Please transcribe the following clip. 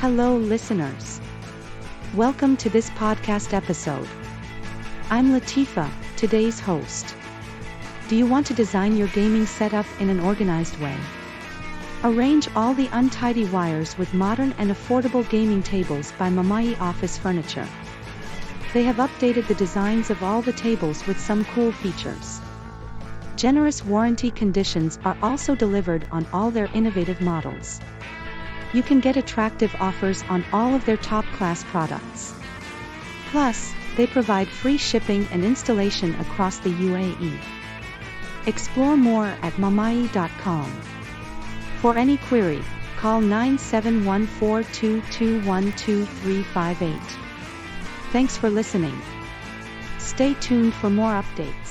Hello listeners. Welcome to this podcast episode. I'm Latifa, today's host. Do you want to design your gaming setup in an organized way? Arrange all the untidy wires with modern and affordable gaming tables by Mahmayi Office Furniture. They have updated the designs of all the tables with some cool features. Generous warranty conditions are also delivered on all their innovative models. You can get attractive offers on all of their top-class products. Plus, they provide free shipping and installation across the UAE. Explore more at mahmayi.com. For any query, call 9714221238. Thanks for listening. Stay tuned for more updates.